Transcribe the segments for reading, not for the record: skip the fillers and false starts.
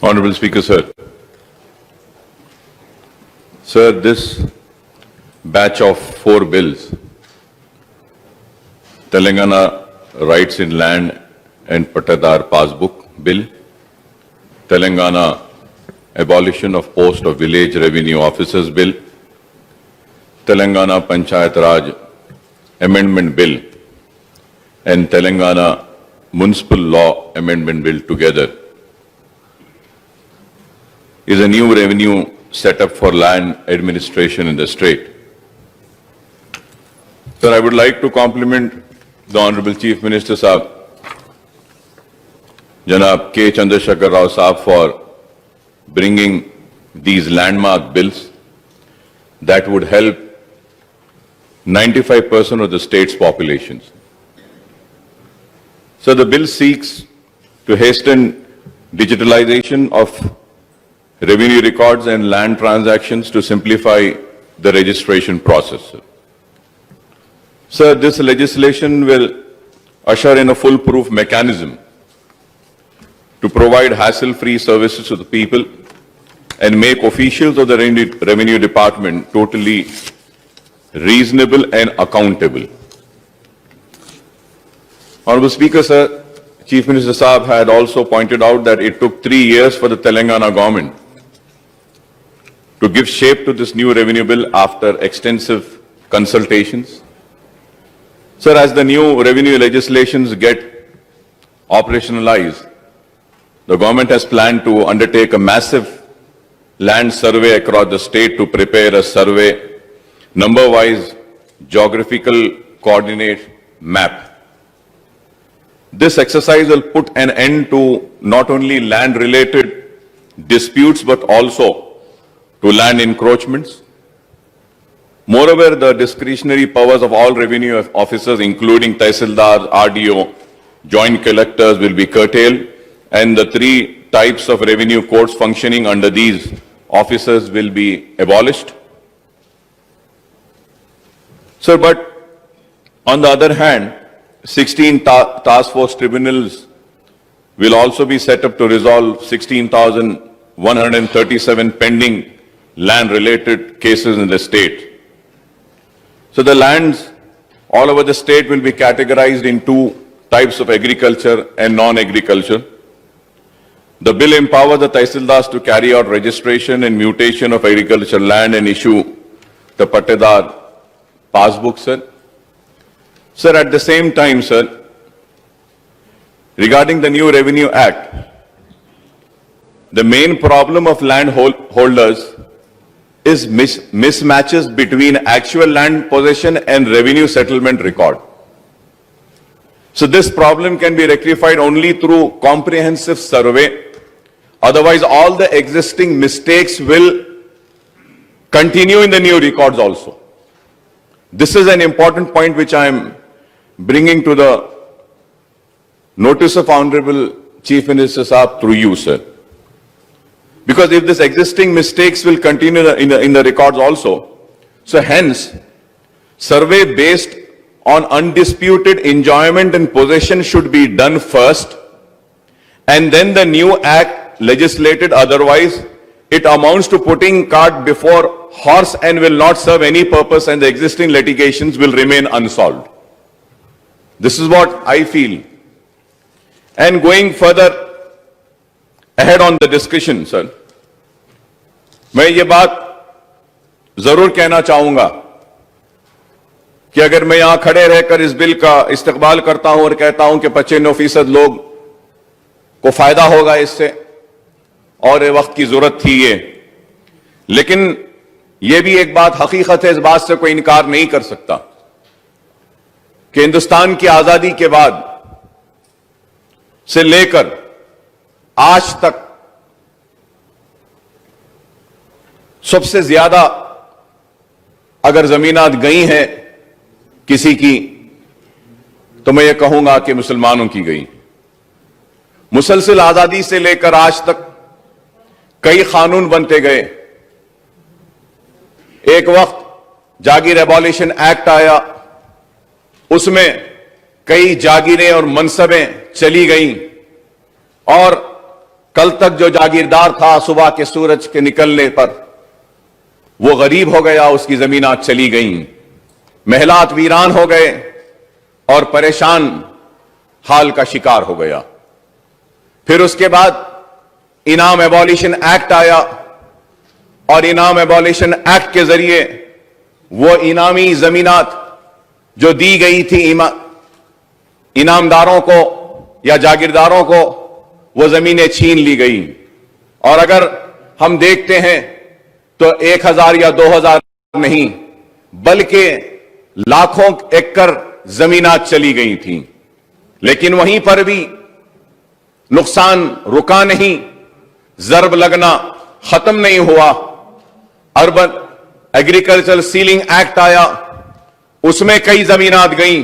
Honorable Speaker, sir. Sir, this batch of 4 bills, Telangana Rights in Land and Patadar Passbook Bill, Telangana Abolition of Post of Village Revenue Officers Bill, Telangana Panchayat Raj Amendment Bill, and Telangana Municipal Law Amendment Bill together is a new revenue setup for land administration in the state. Sir, I would like to compliment the Honorable Chief Minister Sahab, Janab K. Chandrasekhar Rao Sahab, for bringing these landmark bills that would help 95% of the state's populations. So the bill seeks to hasten digitalization of revenue records and land transactions to simplify the registration process. Sir, this legislation will usher in a foolproof mechanism to provide hassle-free services to the people and make officials of the Revenue Department totally reasonable and accountable. Honorable Speaker, sir, Chief Minister Saab had also pointed out that it took 3 years for the Telangana government to give shape to this new revenue bill after extensive consultations. Sir, as the new revenue legislations get operationalized, the government has planned to undertake a massive land survey across the state to prepare a survey number-wise geographical coordinate map. This exercise will put an end to not only land-related disputes but also to land encroachments. Moreover, the discretionary powers of all revenue officers, including Tehsildar, RDO, joint collectors, will be curtailed, and the 3 types of revenue courts functioning under these officers will be abolished. Sir, but on the other hand, 16 task force tribunals will also be set up to resolve 16,137 pending land-related cases in the state. So the lands all over the state will be categorized in 2 types of agriculture and non-agriculture. The bill empowers the Tehsildars to carry out registration and mutation of agricultural land and issue the Patadar Passbook, sir. Sir, at the same time, sir, regarding the new Revenue Act, the main problem of land holders is mismatches between actual land possession and revenue settlement record. So this problem can be rectified only through comprehensive survey. Otherwise, all the existing mistakes will continue in the new records also. This is an important point which I am bringing to the notice of Honorable Chief Minister Saab through you, sir. Because if this existing mistakes will continue in the records also, so hence, survey based on undisputed enjoyment and possession should be done first, and then the new act legislated. Otherwise, it amounts to putting cart before horse and will not serve any purpose, and the existing litigations will remain unsolved. This is what I feel. And going further ahead on the discussion, sir, मैं ये बात जरूर कहना चाहूंगा कि अगर मैं यहां खड़े रहकर इस बिल का इस्तकबाल करता हूं और कहता हूं कि 95% लोग को फायदा होगा इससे और ये वक्त की जरूरत थी ये, लेकिन ये भी एक बात हकीकत है, इस बात से कोई इनकार नहीं कर सकता कि हिंदुस्तान की आजादी के बाद से लेकर आज तक सबसे ज्यादा अगर जमीनात गई हैं किसी की, तो मैं ये कहूंगा कि मुसलमानों की गई। मुसलसल आजादी से लेकर आज तक कई कानून बनते गए। एक वक्त जागीर एबॉलिशन एक्ट आया, उसमें कई जागीरें और मनसबें चली गईं और کل تک جو جاگیردار تھا صبح کے سورج کے نکلنے پر وہ غریب ہو گیا, اس کی زمینات چلی گئیں, محلات ویران ہو گئے اور پریشان حال کا شکار ہو گیا. پھر اس کے بعد انعام ایبولیشن ایکٹ آیا اور انعام ایبولیشن ایکٹ کے ذریعے وہ انعامی زمینات جو دی گئی تھی انعامداروں کو یا جاگیرداروں کو, وہ زمینیں چھین لی گئی. اور اگر ہم دیکھتے ہیں تو 1000 یا 2000 نہیں بلکہ لاکھوں ایکڑ زمینات چلی گئی تھیں. لیکن وہیں پر بھی نقصان رکا نہیں, ضرب لگنا ختم نہیں ہوا. اربن ایگریکلچر سیلنگ ایکٹ آیا, اس میں کئی زمینات گئیں.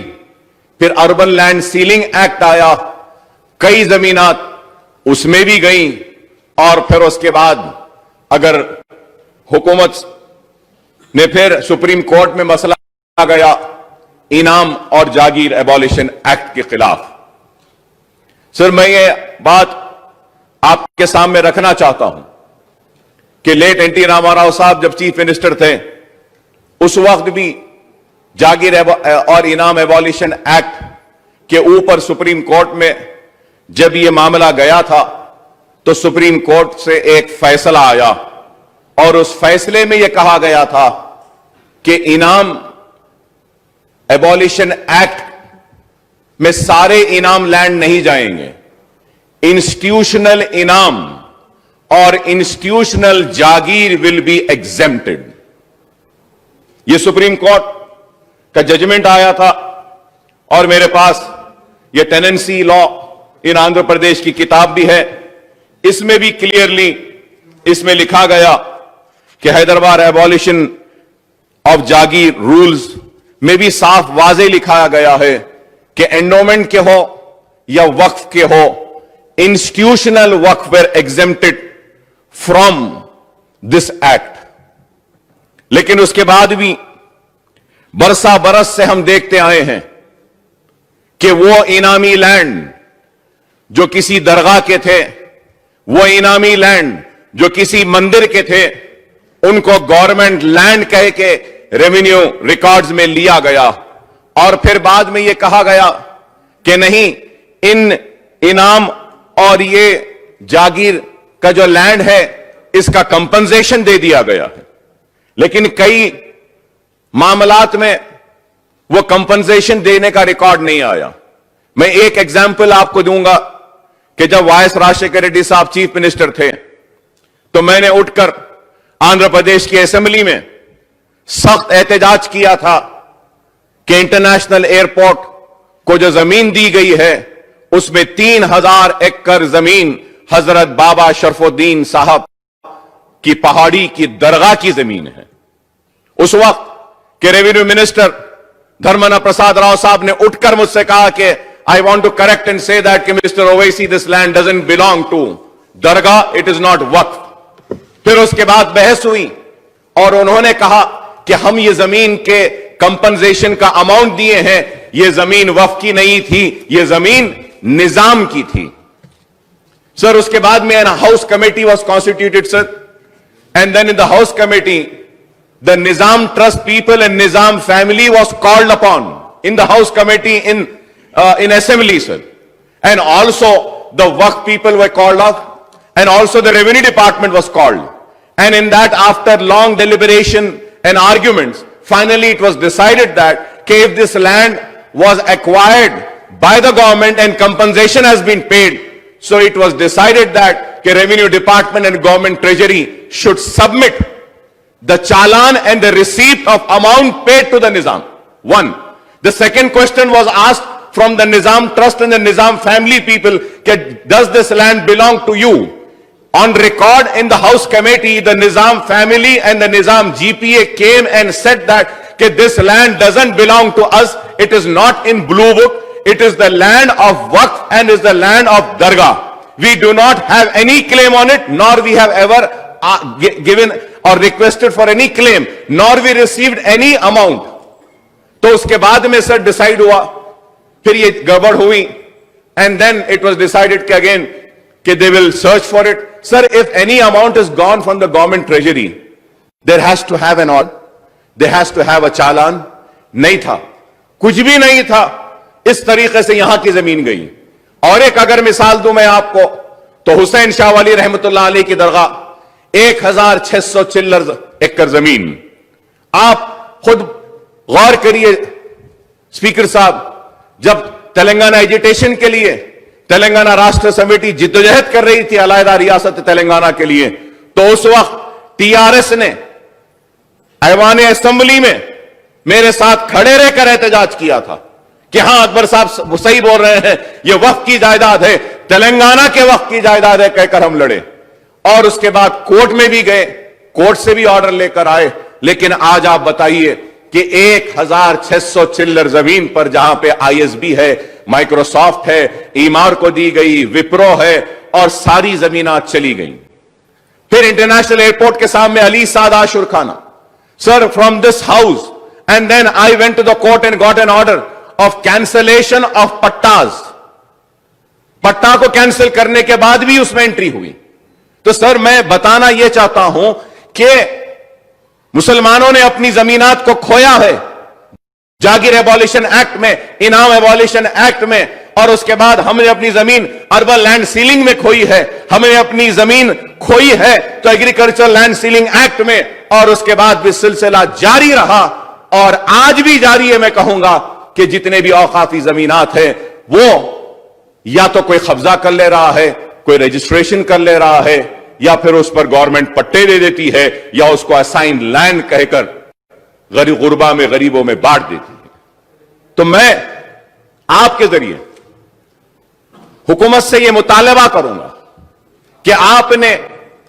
پھر اربن لینڈ سیلنگ ایکٹ آیا, کئی زمینات اس میں بھی گئیں. اور پھر اس کے بعد اگر حکومت نے پھر سپریم کورٹ میں مسئلہ آ گیا انعام اور جاگیر ایبولیشن ایکٹ کے خلاف. سر میں یہ بات آپ کے سامنے رکھنا چاہتا ہوں کہ late N T Rama Rao sahib جب چیف منسٹر تھے اس وقت بھی جاگیر اور انعام ایبولیشن ایکٹ کے اوپر سپریم کورٹ میں جب یہ معاملہ گیا تھا تو سپریم کورٹ سے ایک فیصلہ آیا اور اس فیصلے میں یہ کہا گیا تھا کہ انعام ایبولیشن ایکٹ میں سارے انعام لینڈ نہیں جائیں گے. انسٹیٹیوشنل انعام اور انسٹیٹیوشنل جاگیر ول بی ایگزمپٹڈ. یہ سپریم کورٹ کا ججمنٹ آیا تھا اور میرے پاس یہ ٹیننسی لا ان آندھرا پردیش کی کتاب بھی ہے. اس میں بھی کلیئرلی اس میں لکھا گیا کہ حیدرآباد ایبولیشن آف جاگیر رولز میں بھی صاف واضح لکھایا گیا ہے کہ انڈومنٹ کے ہو یا وقف کے ہو, انسٹیٹیوشنل وقف ویر ایگزمپٹڈ فرام دس ایکٹ. لیکن اس کے بعد بھی برسا برس سے ہم دیکھتے آئے ہیں کہ وہ انعامی لینڈ جو کسی درگاہ کے تھے, وہ انعامی لینڈ جو کسی مندر کے تھے, ان کو گورنمنٹ لینڈ کہہ کے ریونیو ریکارڈز میں لیا گیا. اور پھر بعد میں یہ کہا گیا کہ نہیں, ان انعام اور یہ جاگیر کا جو لینڈ ہے اس کا کمپنسیشن دے دیا گیا ہے. لیکن کئی معاملات میں وہ کمپنسیشن دینے کا ریکارڈ نہیں آیا. میں ایک ایگزامپل آپ کو دوں گا کہ جب وائس راجشیکھر ریڈی صاحب چیف منسٹر تھے تو میں نے اٹھ کر آندھرا پردیش کی اسمبلی میں سخت احتجاج کیا تھا کہ انٹرنیشنل ایئرپورٹ کو جو زمین دی گئی ہے اس میں 3000 ایکڑ زمین حضرت بابا شرف الدین صاحب کی پہاڑی کی درگاہ کی زمین ہے. اس وقت کہ ریونیو منسٹر دھرمنا پرساد راؤ صاحب نے اٹھ کر مجھ سے کہا کہ I want to correct and say that کہ Mr. Owaisi, this land doesn't belong to Dargah, it is not وقف. پھر اس کے بعد بحث ہوئی اور انہوں نے کہا کہ ہم یہ زمین کے کمپنسیشن کا اماؤنٹ دیے ہیں, یہ زمین وقف کی نہیں تھی, یہ زمین نظام کی تھی. سر اس کے بعد میں house committee was constituted sir, and then in the house committee the Nizam Trust people and Nizam family was called upon in the House Committee in Assembly, sir. And also the Waqf people were called off, and also the Revenue Department was called. And in that, after long deliberation and arguments, finally it was decided that if this land was acquired by the government and compensation has been paid, so it was decided that the Revenue Department and Government Treasury should submit the challan and the receipt of amount paid to the Nizam. One. The second question was asked from the Nizam Trust and the Nizam family people, does this land belong to you? On record in the House Committee, the Nizam family and the Nizam GPA came and said that this land doesn't belong to us, it is not in Blue Book, it is the land of Waqf and is the land of Dargah. We do not have any claim on it, nor we have ever given or requested for any claim, nor we received any amount. تو اس کے بعد میں سر decide ہوا, پھر یہ گڑبڑ ہوئی, and then it was decided کہ again that they will search for it. Sir, if any amount is gone from the government treasury, there has to have an order, there has to have a challan. نہیں تھا, کچھ بھی نہیں تھا. اس طریقے سے یہاں کی زمین گئی. اور ایک اگر مثال دوں میں آپ کو, تو حسین شاہ ولی رحمت اللہ علیہ کی درگاہ 1600 چلر ایکڑ زمین. آپ خود غور کریے اسپیکر صاحب, جب تلنگانہ ایجیٹیشن کے لیے تلنگانہ راشٹر سمیتی جدوجہد کر رہی تھی علیحدہ ریاست تلنگانہ کے لیے, تو اس وقت ٹی آر ایس نے ایوان اسمبلی میں میرے ساتھ کھڑے رہ کر احتجاج کیا تھا کہ ہاں اکبر صاحب صحیح بول رہے ہیں, یہ وقف کی جائیداد ہے, تلنگانہ کے وقف کی جائیداد ہے کہہ کر ہم لڑے. اور اس کے بعد کورٹ میں بھی گئے, کورٹ سے بھی آرڈر لے کر آئے. لیکن آج آپ بتائیے کہ 1600 چلر زمین پر جہاں پہ آئی ایس بی ہے, مائکروسافٹ ہے, ایمار کو دی گئی, وپرو ہے, اور ساری زمینات چلی گئیں. پھر انٹرنیشنل ایئرپورٹ کے سامنے علی Saad Ashurkhana. Sir, from this house and then I went to the court and got an order of cancellation of pattas. Patta کو کینسل کرنے کے بعد بھی اس میں انٹری ہوئی. تو سر میں بتانا یہ چاہتا ہوں کہ مسلمانوں نے اپنی زمینات کو کھویا ہے جاگیر ایبولیشن ایکٹ میں, انعام ایبولیشن ایکٹ میں, اور اس کے بعد ہم نے اپنی زمین اربن لینڈ سیلنگ میں کھوئی ہے, ہم نے اپنی زمین کھوئی ہے تو ایگریکلچر لینڈ سیلنگ ایکٹ میں, اور اس کے بعد بھی سلسلہ جاری رہا اور آج بھی جاری ہے. میں کہوں گا کہ جتنے بھی اوقافی زمینات ہیں وہ یا تو کوئی قبضہ کر لے رہا ہے, کوئی رجسٹریشن کر لے رہا ہے, یا پھر اس پر گورنمنٹ پٹے دے دیتی ہے, یا اس کو اسائن لینڈ کہہ کر غربا میں غریبوں میں بانٹ دیتی ہے. تو میں آپ کے ذریعے حکومت سے یہ مطالبہ کروں گا کہ آپ نے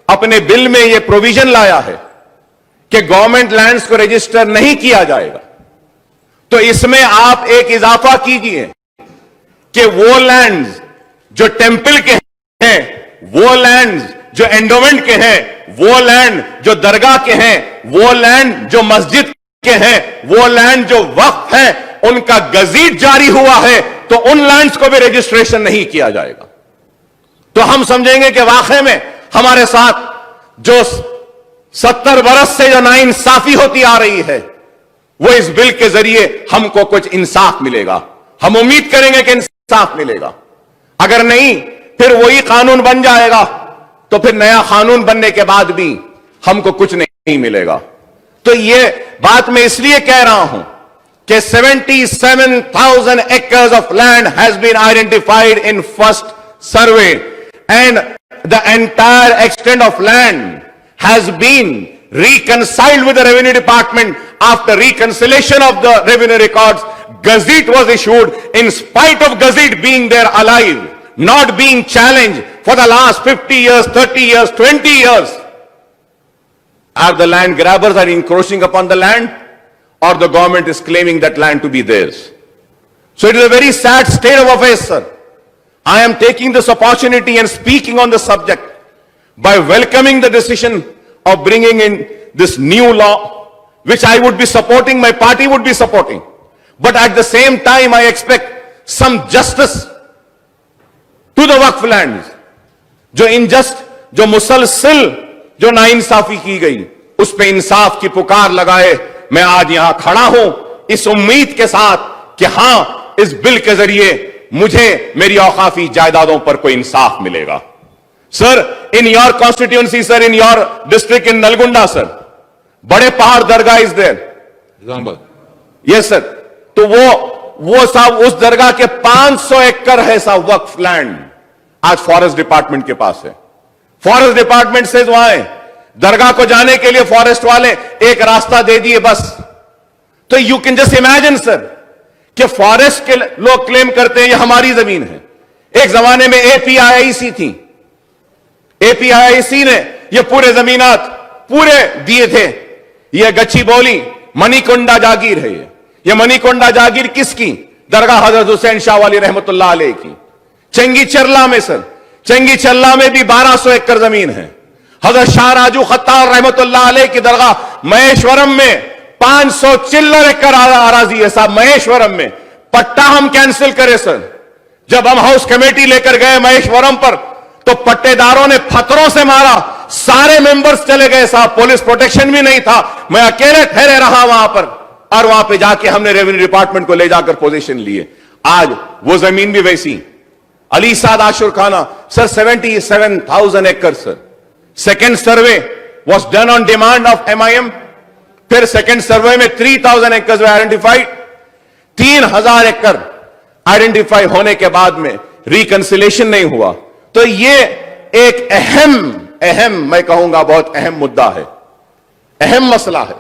اپنے بل میں یہ پروویژن لایا ہے کہ گورنمنٹ لینڈز کو رجسٹر نہیں کیا جائے گا, تو اس میں آپ ایک اضافہ کیجئے کہ وہ لینڈز جو ٹیمپل کے ہیں, وہ لینڈز جو انڈومنٹ کے ہیں, وہ لینڈ جو درگاہ کے ہیں, وہ لینڈ جو مسجد کے ہیں, وہ لینڈ جو وقف ہیں, ان کا گزیٹ جاری ہوا ہے تو ان لینڈز کو بھی رجسٹریشن نہیں کیا جائے گا. تو ہم سمجھیں گے کہ واقعے میں ہمارے ساتھ جو 70 برس سے جو ناانصافی ہوتی آ رہی ہے, وہ اس بل کے ذریعے ہم کو کچھ انصاف ملے گا. ہم امید کریں گے کہ انصاف ملے گا. اگر نہیں پھر وہی قانون بن جائے گا, تو پھر نیا قانون بننے کے بعد بھی ہم کو کچھ نہیں ملے گا. تو یہ بات میں اس لیے کہہ رہا ہوں کہ 77,000 acres of land has been identified in first survey, and the entire extent of land has been reconciled with the Revenue Department. After reconciliation of the revenue records, gazette was issued. In spite of gazette being there alive, not being challenged for the last 50 years, 30 years, 20 years, are the land grabbers are encroaching upon the land, or the government is claiming that land to be theirs. So it is a very sad state of affairs, sir. I am taking this opportunity and speaking on the subject by welcoming the decision of bringing in this new law, which I would be supporting, my party would be supporting. But at the same time, I expect some justice to the waqf lands. جو ingest, جو مسلسل جو ناانصافی کی گئی, اس پہ انصاف کی پکار لگائے. میں آج یہاں کھڑا ہوں اس امید کے ساتھ کہ ہاں اس بل کے ذریعے مجھے میری اوقافی جائیدادوں پر کوئی انصاف ملے گا. سر, in your constituency, sir, in your district in Nalgonda, sir, بڑے پہاڑ درگاہ is there. Yes, sir. تو وہ صاحب اس درگاہ کے 500 ایکڑ ہے صاحب وقف لینڈ, آج فارسٹ ڈپارٹمنٹ کے پاس ہے. فارسٹ ڈپارٹمنٹ سے وہاں ہے, درگاہ کو جانے کے لیے فارسٹ والے ایک راستہ دے دیے بس. تو یو کین جسٹ امیجن سر کہ فارسٹ کے لوگ کلیم کرتے ہیں یہ ہماری زمین ہے. ایک زمانے میں اے پی آئی آئی سی تھی, اے پی آئی آئی سی نے یہ پورے زمینات پورے دیے تھے. یہ گچھی بولی منی کنڈا جاگیر ہے. یہ منی کنڈا جاگیر کس کی؟ درگاہ حضرت حسین شاہ ولی رحمت اللہ علیہ کی. چنگی چرلا میں سر, چنگی چرلا میں بھی 1200 ایکڑ زمین ہے. حضرت شاہ راجو خطار رحمت اللہ علیہ کی درگاہ مہیشورم میں 500 چلر ایکڑ اراضی ہے صاحب. مہیشورم میں پٹا ہم کینسل کرے سر, جب ہم ہاؤس کمیٹی لے کر گئے مہیشورم پر تو پٹےداروں نے پتھروں سے مارا, سارے ممبرز چلے گئے صاحب, پولیس پروٹیکشن بھی نہیں تھا, میں اکیلے ٹھہرے رہا وہاں پر, اور وہاں پہ جا کے ہم نے ریونیو ڈپارٹمنٹ کو لے جا کر پوزیشن لیے. آج وہ زمین بھی ویسی. علی Saad Ashurkhana sir 77,000 acre sir. Second survey was done on demand of MIM. پھر سیکنڈ سروے میں 3,000 ایکڑ آئیڈینٹیفائڈ. 3,000 ایکڑ آئیڈینٹیفائی ہونے کے بعد میں ریکنسیلیشن نہیں ہوا. تو یہ ایک اہم میں کہوں گا بہت اہم مدعا ہے, اہم مسئلہ ہے.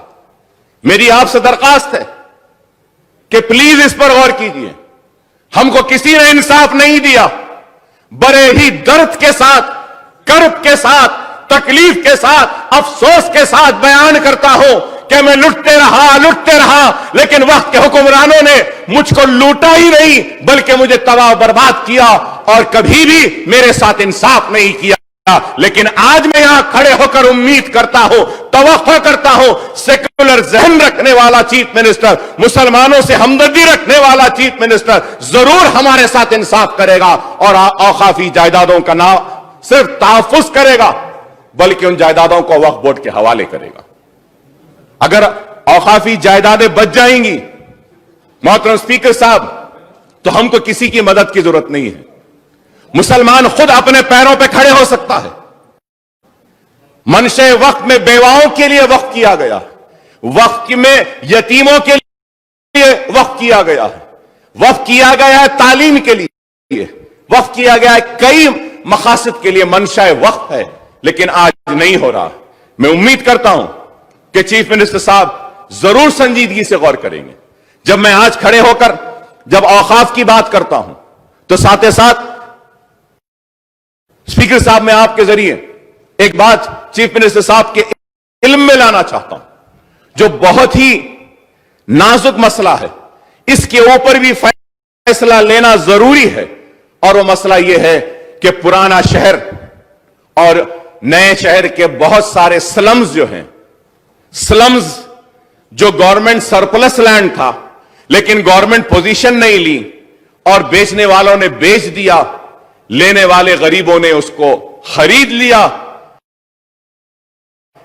میری آپ سے درخواست ہے کہ پلیز اس پر غور کیجئے. ہم کو کسی نے انصاف نہیں دیا. بڑے ہی درد کے ساتھ, کرب کے ساتھ, تکلیف کے ساتھ, افسوس کے ساتھ بیان کرتا ہوں کہ میں لٹتے رہا, لیکن وقت کے حکمرانوں نے مجھ کو لوٹا ہی نہیں بلکہ مجھے تباہ و برباد کیا, اور کبھی بھی میرے ساتھ انصاف نہیں کیا. لیکن آج میں یہاں کھڑے ہو کر امید کرتا ہوں, توقع کرتا ہوں, سیکولر ذہن رکھنے والا چیف منسٹر, مسلمانوں سے ہمدردی رکھنے والا چیف منسٹر ضرور ہمارے ساتھ انصاف کرے گا, اور اوقافی جائیدادوں کا نہ صرف تحفظ کرے گا بلکہ ان جائیدادوں کو وقف بورڈ کے حوالے کرے گا. اگر اوقافی جائیدادیں بچ جائیں گی محترم اسپیکر صاحب, تو ہم کو کسی کی مدد کی ضرورت نہیں ہے. مسلمان خود اپنے پیروں پہ کھڑے ہو سکتا ہے. منشے وقت میں بیواؤں کے لیے وقف کیا گیا, وقت میں یتیموں کے لیے وقف کیا گیا ہے, وقف کیا گیا ہے تعلیم کے لیے, وقف کیا گیا ہے کئی مقاصد کے لیے. منشا وقف ہے, لیکن آج نہیں ہو رہا. میں امید کرتا ہوں کہ چیف منسٹر صاحب ضرور سنجیدگی سے غور کریں گے. جب میں آج کھڑے ہو کر جب اوقاف کی بات کرتا ہوں تو ساتھ ساتھ اسپیکر صاحب میں آپ کے ذریعے ایک بات چیف منسٹر صاحب کے علم میں لانا چاہتا ہوں, جو بہت ہی نازک مسئلہ ہے. اس کے اوپر بھی فیصلہ لینا ضروری ہے, اور وہ مسئلہ یہ ہے کہ پرانا شہر اور نئے شہر کے بہت سارے سلمز جو ہیں, سلمز جو گورنمنٹ سرپلس لینڈ تھا لیکن گورنمنٹ پوزیشن نہیں لی, اور بیچنے والوں نے بیچ دیا, لینے والے غریبوں نے اس کو خرید لیا,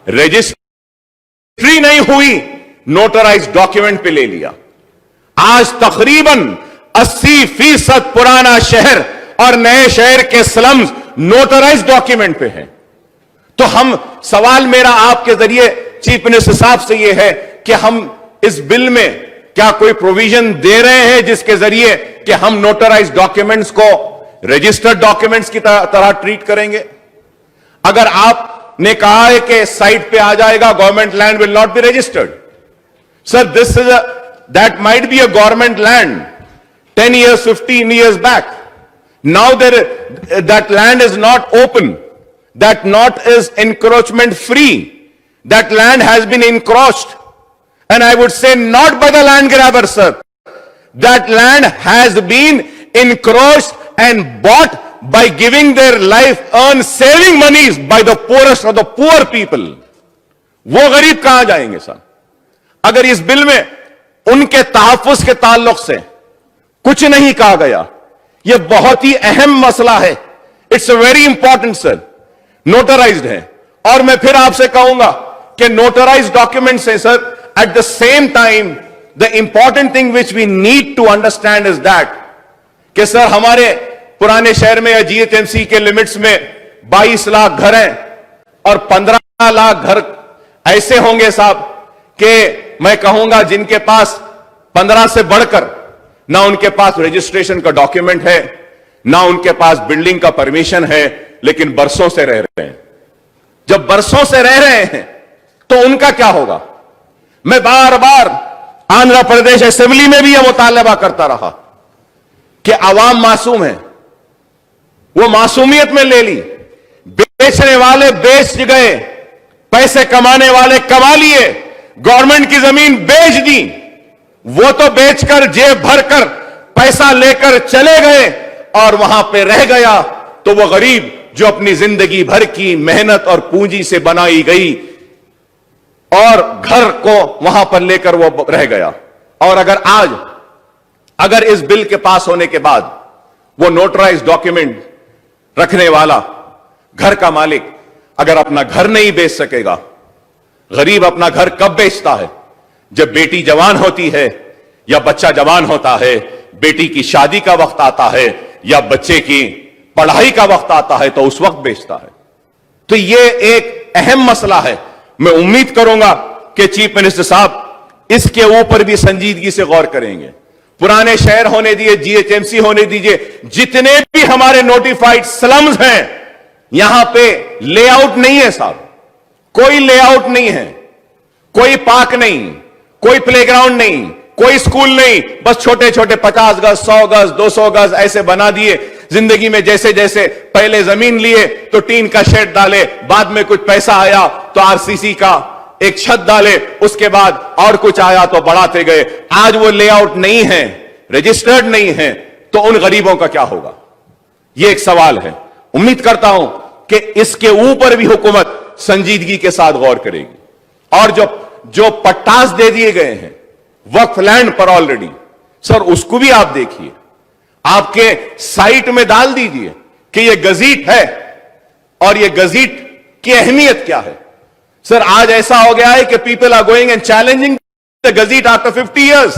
رجسٹری نہیں ہوئی, نوٹرائز ڈاکیومنٹ پہ لے لیا. آج تقریباً 80% پرانا شہر اور نئے شہر کے سلمز نوٹرائز ڈاکیومنٹ پہ ہیں. تو ہم سوال میرا آپ کے ذریعے چیف منسٹر صاحب سے یہ ہے کہ ہم اس بل میں کیا کوئی پروویژن دے رہے ہیں جس کے ذریعے کہ ہم نوٹرائز ڈاکیومنٹس کو رجسٹرڈ ڈاکیومنٹس کی طرح ٹریٹ کریں گے؟ اگر آپ نے کہا ہے کہ سائٹ پہ آ جائے گا government land will not be registered. Sir this is that might be a government land 10 years 15 years back. Now that land is not open. That not is encroachment free. That land has been encroached. And I would say not by the land grabber, sir. That land has been encroached and bought by giving their life earned saving monies by the poorest of the poor people. وہ غریب کہاں جائیں گے سر؟ اگر اس بل میں ان کے تحفظ کے تعلق سے کچھ نہیں کہا گیا. یہ بہت ہی اہم مسئلہ ہے. It's a very important sir. Notarised ہے, اور میں پھر آپ سے کہوں گا کہ نوٹرائز ڈاکیومنٹس ہیں sir. At the same time the important thing which we need to understand is that کہ سر ہمارے پرانے شہر میں یا GHMC کے لمٹس میں 22 لاکھ گھر ہیں, اور 15 لاکھ گھر ایسے ہوں گے صاحب کہ میں کہوں گا جن کے پاس 15 سے بڑھ کر نہ ان کے پاس رجسٹریشن کا ڈاکیومنٹ ہے, نہ ان کے پاس بلڈنگ کا پرمیشن ہے, لیکن برسوں سے رہ رہے ہیں. جب برسوں سے رہ رہے ہیں تو ان کا کیا ہوگا؟ میں بار بار آندھرا پردیش اسمبلی میں بھی یہ مطالبہ کرتا رہا کہ عوام معصوم ہیں, وہ معصومیت میں لے لی. بیچنے والے بیچ گئے, پیسے کمانے والے کما لیے, گورنمنٹ کی زمین بیچ دی, وہ تو بیچ کر جیب بھر کر پیسہ لے کر چلے گئے اور وہاں پہ رہ گیا. تو وہ غریب جو اپنی زندگی بھر کی محنت اور پونجی سے بنائی گئی اور گھر کو وہاں پر لے کر وہ رہ گیا. اور اگر اس بل کے پاس ہونے کے بعد وہ نوٹرائز ڈاکیومنٹ رکھنے والا घर का मालिक अगर अपना घर नहीं बेच सकेगा, गरीब अपना घर कब बेचता है? जब बेटी जवान होती है या बच्चा जवान होता है, बेटी की शादी का वक्त आता है या बच्चे की पढ़ाई का वक्त आता है, तो उस वक्त बेचता है। तो यह एक अहम मसला है। मैं उम्मीद करूंगा कि चीफ मिनिस्टर साहब इसके ऊपर भी संजीदगी से गौर करेंगे। पुराने शहर होने दिए, जीएचएमसी होने दीजिए, जितने भी हमारे नोटिफाइड स्लम्स हैं, यहां पे लेआउट नहीं है साहब, कोई लेआउट नहीं है, कोई पार्क नहीं, कोई प्लेग्राउंड नहीं, कोई स्कूल नहीं, बस छोटे छोटे 50 गज, 100 गज, 200 गज ऐसे बना दिए। जिंदगी में जैसे जैसे पहले जमीन लिए तो टीन का शेड डाले, बाद में कुछ पैसा आया तो आरसीसी का एक छत डाले, उसके बाद और कुछ आया तो बढ़ाते गए। आज वो लेआउट नहीं है, रजिस्टर्ड नहीं है, तो उन गरीबों का क्या होगा? ये एक सवाल है। उम्मीद करता हूं कि इसके ऊपर भी हुकूमत संजीदगी के साथ गौर करेगी। और जो पट्टास दे दिए गए हैं वक्फ लैंड पर ऑलरेडी, सर उसको भी आप देखिए, आपके साइट में डाल दीजिए कि यह गजीट है और यह गजीट की अहमियत क्या है। सर आज ऐसा हो गया है कि people are going and challenging the gazette after 50 years.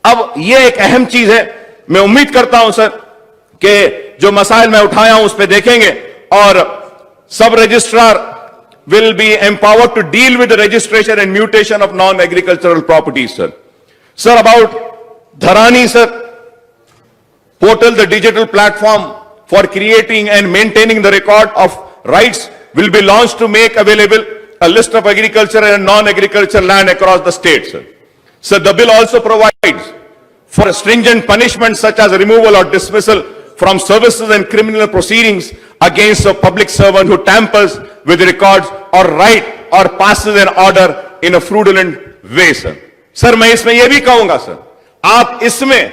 अब यह एक अहम चीज है। मैं उम्मीद करता हूं सर कि जो मसाइल मैं उठाया हूं उस पर देखेंगे और सब registrar will be empowered to deal with the registration and mutation of non-agricultural properties, sir. Sir, about Dharani, sir, portal, the digital platform for creating and maintaining the record of rights will be launched to make available a list of agriculture and non-agricultural land across the state, sir. Sir, the bill also provides for stringent punishments such as removal or dismissal from services and criminal proceedings against a public servant who tampers with records or write or passes an order in a fraudulent way, sir. Sir मैं इसमें यह भी कहूंगा sir, आप इसमें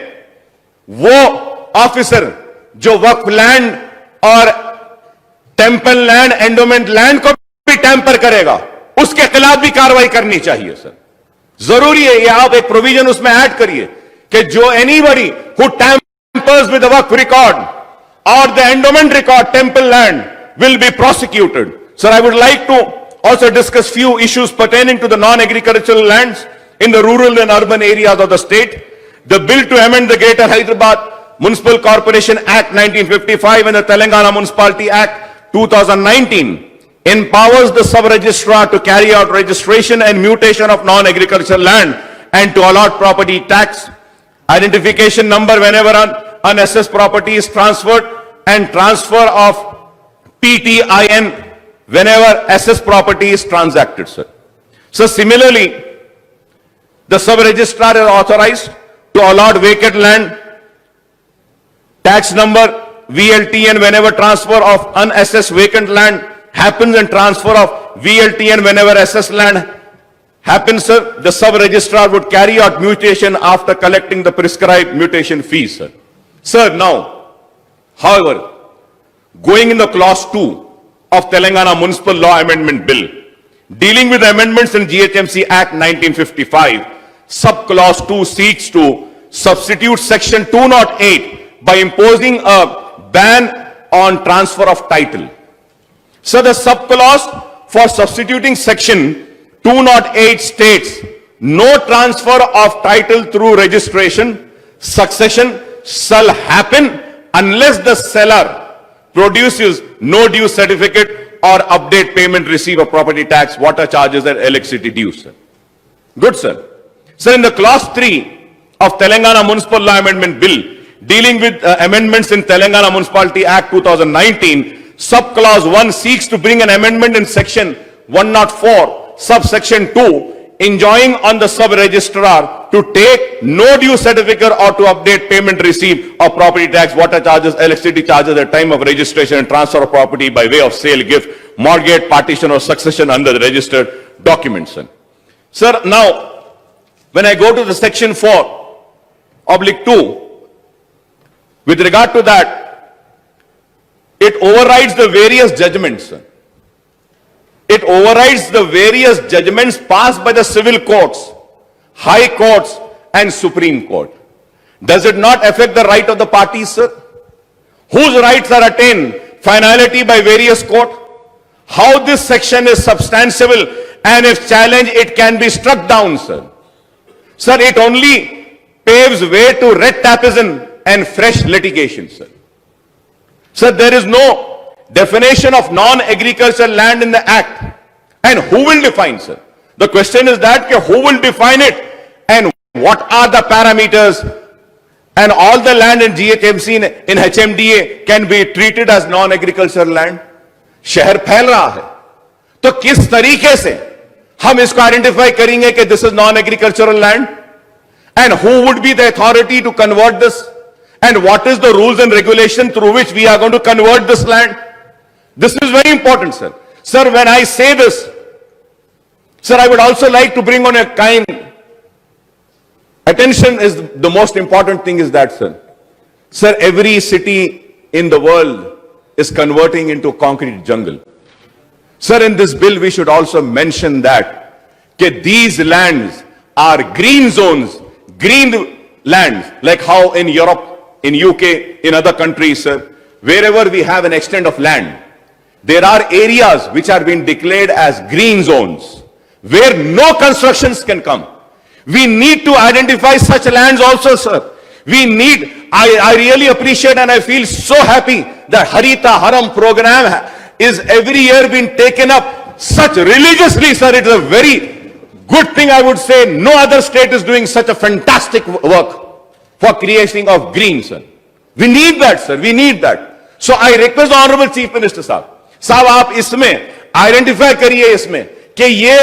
वो officer जो वक्फ land और टेम्पल लैंड, एंडोमेंट लैंड को भी टैंपर करेगा, उसके खिलाफ भी कार्रवाई करनी चाहिए सर। जरूरी है, ये आप एक प्रोविजन उसमें ऐड करिए कि जो anybody who tampers with the Waqf record or the endowment record, temple land, will be prosecuted. Sir, I would like to also discuss few issues pertaining to the non-agricultural lands in the rural and urban areas of the state. The bill to amend the Greater Hyderabad Municipal Corporation Act 1955 and the Telangana Municipality Act 2019 empowers the sub-registrar to carry out registration and mutation of non-agricultural land and to allot property tax identification number whenever an unassessed property is transferred and transfer of PTIN whenever assessed property is transacted, sir. So similarly, the sub-registrar is authorized to allot vacant land tax number VLTN whenever transfer of unassessed vacant land happens and transfer of VLTN whenever assessed land happens, sir. The sub-registrar would carry out mutation after collecting the prescribed mutation fees, sir. Sir, now, however, going in the clause 2 of Telangana Municipal Law Amendment Bill, dealing with amendments in GHMC Act 1955, sub-clause 2 seeks to substitute section 208 by imposing a ban on transfer of title. So the sub-clause for substituting section 208 states, no transfer of title through registration, succession shall happen unless the seller produces no due certificate or update payment receipt of property tax, water charges and electricity dues, sir. Good, sir. Sir, in the clause 3 of Telangana Municipal Law Amendment Bill, dealing with amendments in Telangana Municipality Act 2019, sub-clause 1 seeks to bring an amendment in section 104, subsection 2, enjoining on the sub-registrar to take no due certificate or to update payment receipt of property tax, water charges, electricity charges at time of registration and transfer of property by way of sale, gift, mortgage, partition or succession under the registered documents. Sir, now, when I go to the section 4/2, with regard to that, it overrides the various judgments. It overrides the various judgments passed by the civil courts, high courts and Supreme Court. Does it not affect the right of the parties, sir? Whose rights are attained finality by various court. How this section is substantiable, and if challenged, it can be struck down, sir. Sir, it only paves way to red tapism and fresh litigation, sir. Sir, there is no definition of non-agricultural land in the Act. And who will define, sir? The question is that who will define it, and what are the parameters, and all the land in GHMC, in HMDA can be treated as non-agricultural land. शहर फैल रहा है, तो किस तरीके से हम इसको आइडेंटिफाई करेंगे कि this is non agricultural land, and who would be the authority to convert this, and what is the rules and regulation through which we are going to convert this land. This is very important, sir. Sir, when I say this, sir, I would also like to bring on a kind attention is the most important thing is that, sir. Sir, every city in the world is converting into concrete jungle. Sir, in this bill, we should also mention that these lands are green zones, green lands, like how in Europe, in UK, in other countries, sir, wherever we have an extent of land, there are areas which are being declared as green zones, where no constructions can come. We need to identify such lands also, sir. We need, I really appreciate and I feel so happy that Harita Haram program is every year being taken up such religiously, sir. It is a very good thing, I would say. No other state is doing such a fantastic work for creation of green, sir. We need that, sir. We need that. So I request the Honorable Chief Minister, साहब आप इसमें identify करिए इसमें कि ये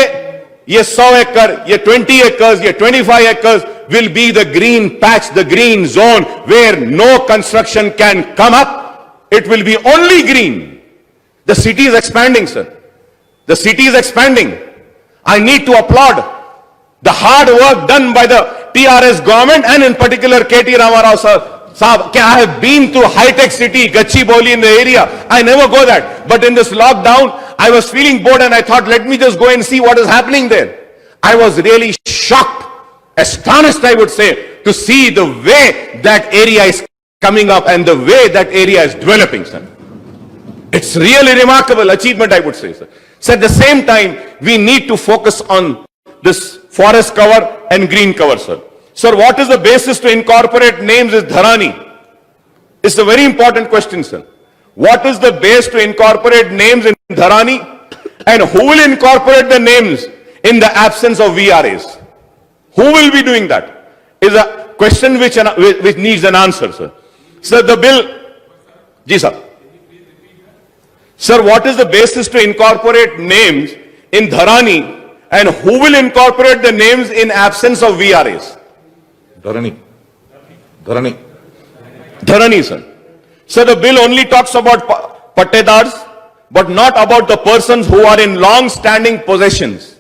100 एकड़, ये 20 acres, ये 25 acres will be the green patch, the green zone where no construction can come up. It will be only green. The city is expanding, sir. The city is expanding. I need to applaud the hard work done by the TRS government and in particular KT Ramarao sir. Sahab, I have been to high-tech city, Gachibowli in the area. I never go that. But in this lockdown, I was feeling bored and I thought, let me just go and see what is happening there. I was really shocked, astonished, I would say, to see the way that area is coming up and the way that area is developing, sir. It's really remarkable achievement, I would say, sir. So at the same time, we need to focus on this forest cover and green cover, sir. Sir, what is the basis to incorporate names is Dharani? It's a very important question, sir. What is the base to incorporate names in Dharani? And who will incorporate the names in the absence of VRAs? Who will be doing that? Is a question which needs an answer, sir. Sir, the bill... Ji, sir. Sir, what is the basis to incorporate names in Dharani? And who will incorporate the names in absence of VRAs? Dharani, sir. So the bill only talks about pattedars, but not about the persons who are in long-standing possessions.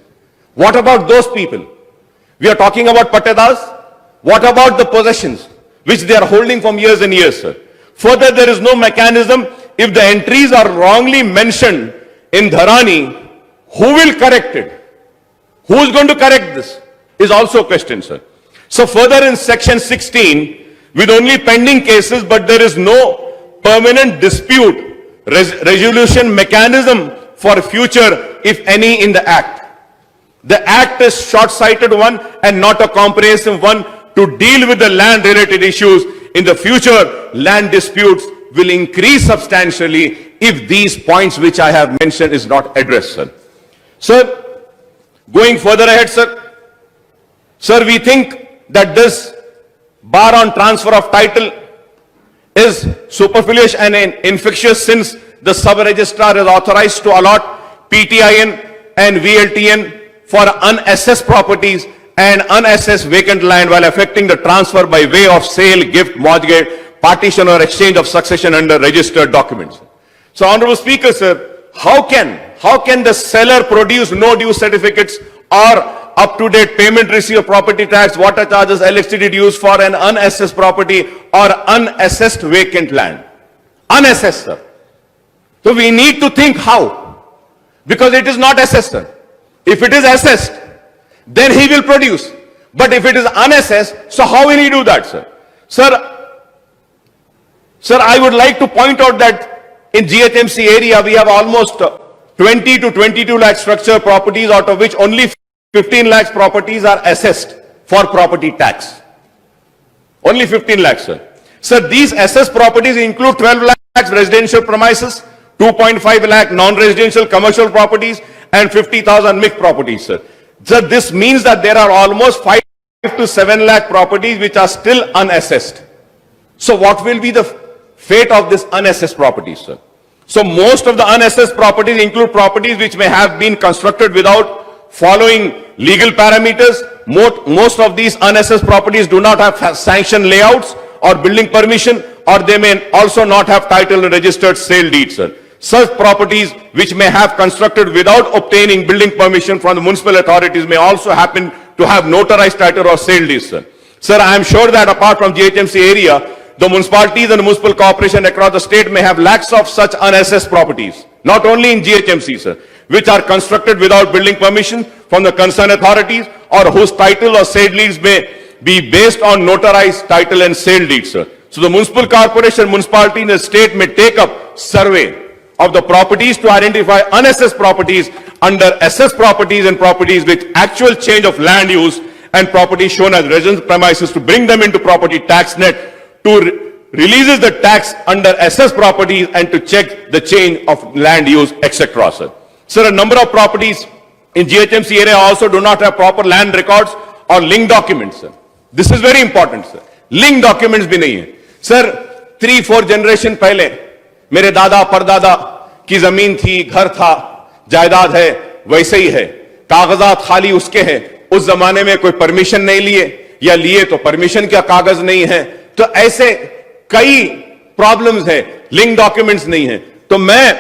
What about those people? We are talking about pattedars. What about the possessions which they are holding from years and years, sir? Further, there is no mechanism. If the entries are wrongly mentioned in Dharani, who will correct it? Who is going to correct this? Is also a question, sir. So further in section 16, with only pending cases, but there is no permanent dispute resolution mechanism for future, if any, in the Act. The Act is short-sighted one and not a comprehensive one to deal with the land-related issues. In the future, land disputes will increase substantially if these points which I have mentioned is not addressed, sir. Sir, going further ahead, sir. Sir, we think that this bar on transfer of title is superfluous and infectious since the sub-registrar is authorized to allot PTIN and VLTN for unassessed properties and unassessed vacant land while effecting the transfer by way of sale, gift, mortgage, partition or exchange of succession under registered documents. So, Honorable Speaker, sir, how can the seller produce no due certificates or up-to-date payment receipt of property tax, water charges, electricity dues for an unassessed property or unassessed vacant land? Unassessed, sir. So we need to think how. Because it is not assessed, sir. If it is assessed, then he will produce. But if it is unassessed, so how will he do that, sir? Sir, I would like to point out that In GHMC area, we have almost 20 to 22 lakh structure properties, out of which only 15 lakhs properties are assessed for property tax. Only 15 lakhs, sir. Sir, these assessed properties include 12 lakhs residential premises, 2.5 lakh non-residential commercial properties, and 50,000 mixed properties, sir. Sir, this means that there are almost 5 to 7 lakh properties which are still unassessed. So what will be the fate of this unassessed properties, sir? So most of the unassessed properties include properties which may have been constructed without following legal parameters. Most of these unassessed properties do not have sanctioned layouts or building permission, or they may also not have title and registered sale deeds, sir. Such properties which may have constructed without obtaining building permission from the municipal authorities may also happen to have notarized title or sale deeds, sir. Sir, I am sure that apart from GHMC area, the municipalities and the municipal corporation across the state may have lakhs of such unassessed properties, not only in GHMC, sir, which are constructed without building permission from the concerned authorities, or whose title or sale deeds may be based on notarized title and sale deeds, sir. So the municipal corporation, municipality in the state may take up survey of the properties to identify unassessed properties under assessed properties and properties with actual change of land use, and properties shown as residence premises to bring them into property tax net, to releases the tax under assessed properties, and to check the change of land use, etc., sir. Sir, a number of properties in GHMC area also do not have proper land records or link documents, sir. This is very important, sir. Link documents भी नहीं है. Sir, 3-4 generation पहले मेरे दादा परदादा की जमीन थी, घर था, जायदाद है, वैसे ही है. कागजात खाली उसके हैं. उस जमाने में कोई परमिशन नहीं लिए, या लिए तो परमिशन का कागज नहीं है. तो ऐसे कई प्रॉब्लम्स है, लिंक डॉक्यूमेंट्स नहीं है. तो मैं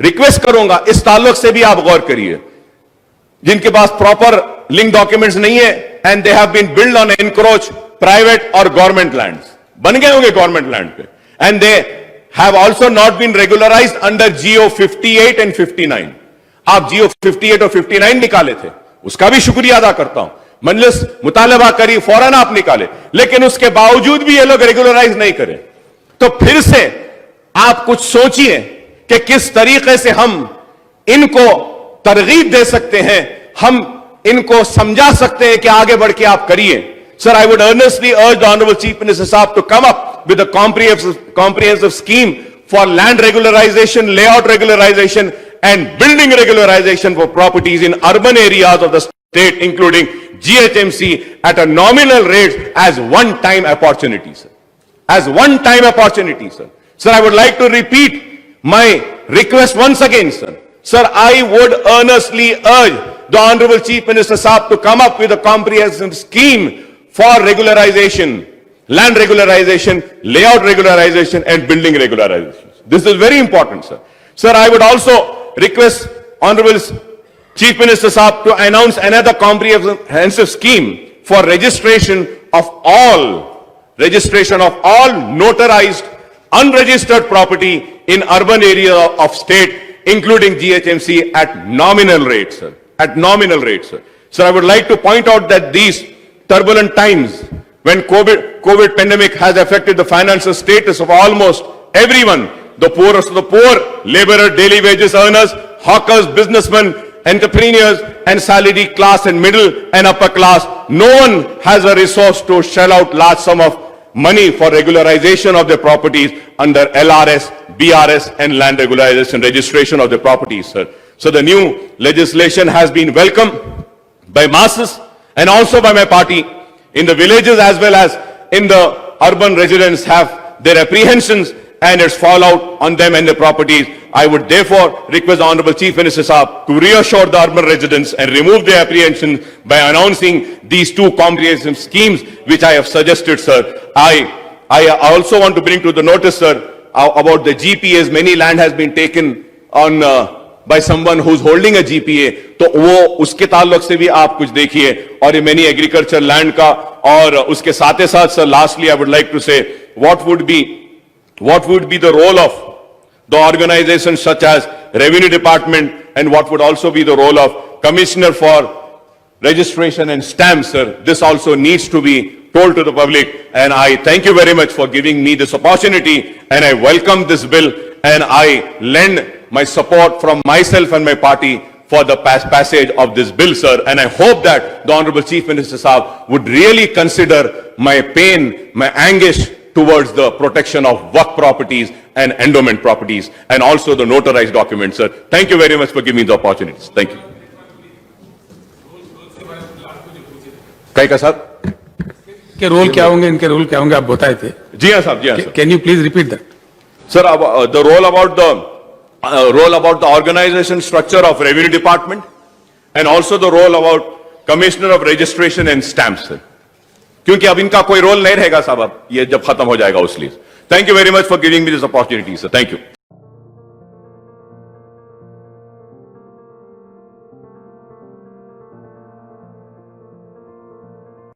रिक्वेस्ट करूंगा, इस ताल्लुक से भी आप गौर करिए. जिनके पास प्रॉपर लिंक डॉक्यूमेंट्स नहीं है, and they have been build on encroach private और गवर्नमेंट लैंड्स, बन गए होंगे गवर्नमेंट लैंड पे, and they have also not been regularized under GO 58 and 59. आप GO 58 और 59 निकाले थे, उसका भी शुक्रिया अदा करता हूं. मजलिस मुतालबा करी, फौरन आप निकाले, लेकिन उसके बावजूद भी ये लोग रेगुलराइज नहीं करें. तो फिर से आप कुछ सोचिए कि किस तरीके से हम इनको तरगीब दे सकते हैं, हम इनको समझा सकते हैं कि आगे बढ़ के आप करिए. Sir, I would earnestly urge the Honorable Chief Minister Saab to come up with a comprehensive scheme for land regularization, layout regularization, and building regularization for properties in urban areas of the state, including GHMC, at a nominal rate as one-time opportunity, sir. As one-time opportunity, sir. Sir, I would like to repeat my request once again, sir. Sir, I would earnestly urge the Honorable Chief Minister Saab to come up with a comprehensive scheme for regularization, land regularization, layout regularization, and building regularization. This is very important, sir. Sir, I would also request Honorable Chief Minister Saab to announce another comprehensive scheme for registration of all notarized, unregistered property in urban area of state, including GHMC, at nominal rates, sir. At nominal rates, sir. Sir, I would like to point out that these turbulent times, when COVID pandemic has affected the financial status of almost everyone, the poorest of the poor, laborer, daily wages earners, hawkers, businessmen, entrepreneurs, and salaried class and middle and upper class, no one has a resource to shell out large sum of money for regularization of their properties under LRS, BRS, and land regularization registration of their properties, sir. So the new legislation has been welcomed by masses and also by my party. In the villages as well as in the urban residents have their apprehensions and its fallout on them and their properties. I would therefore request the Honorable Chief Minister Saab to reassure the urban residents and remove their apprehensions by announcing these two comprehensive schemes which I have suggested, sir. I also want to bring to the notice, sir, about the GPAs. Many land has been taken on by someone who's holding a GPA, तो वो उसके ताल्लुक से भी आप कुछ देखिए, और ये many agriculture land का, और उसके साथ ही साथ, sir, lastly I would like to say what would be the role of the organizations such as Revenue Department, and what would also be the role of Commissioner for Registration and Stamps, sir. This also needs to be told to the public, and I thank you very much for giving me this opportunity, and I welcome this bill, and I lend my support from myself and my party for the passage of this bill, sir. And I hope that the Honorable Chief Minister Saab would really consider my pain, my anguish towards the protection of work properties and endowment properties, and also the notarized documents, sir. Thank you very much for giving me the opportunities. Thank you. Kai ka साहब? के role क्या होंगे, इनके role क्या होंगे, आप बताए थे. जी हाँ साहब, जी हाँ sir. Can you please repeat that? Sir, the role about the organization structure of Revenue Department, and also the role about Commissioner of Registration and Stamps, sir. क्योंकि अब इनका कोई रोल नहीं रहेगा साहब, अब ये जब खत्म हो जाएगा उसलिए. Thank you very much for giving me this opportunity, sir. Thank you.